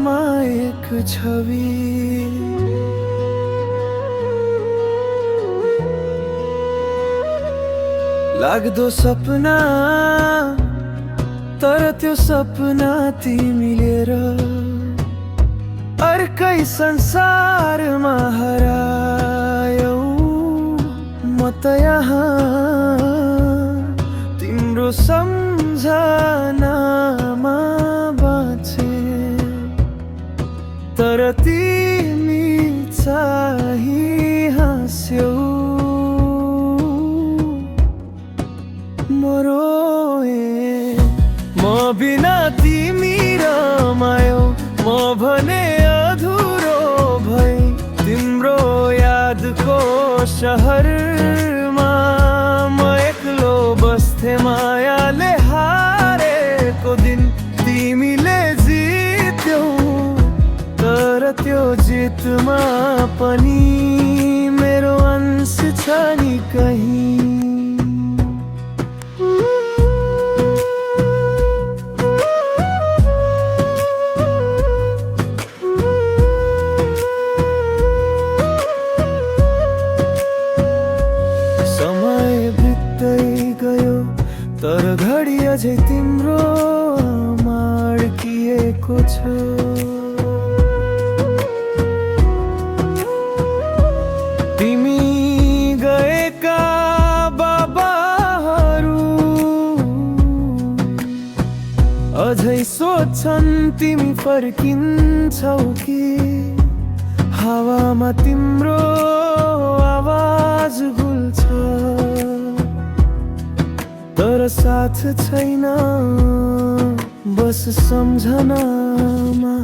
आँखामा एक छवि, लाग्दो सपना तर त्यो सपना तिमी लिएर अर्कै संसारमा हरायौ। म त यहाँ तिम्रो सम्झनामा बाँचे, तर तिमी चाहिँ हाँस्यौ। म रोएँ, म बिना तिमी रमायौ, म भने अधुरो भई तिम्रो यादको शहरमा। म एक्लो बस्थे मायाले हारेको दिन, तिमीले जित्यौ, तर त्यो जितमा पनि मेरो अंश छ नि कहीँ। समय बित्दै गयो तर घडी अझै तिम्रो अड्किएको छ। तिमी गएका बाबाहरू अझै सोध्छन् तिमी फर्किन्छौ कि। हावामा तिम्रो आवाज गुल्छ, तर साथ छैन, बस सम्झनामा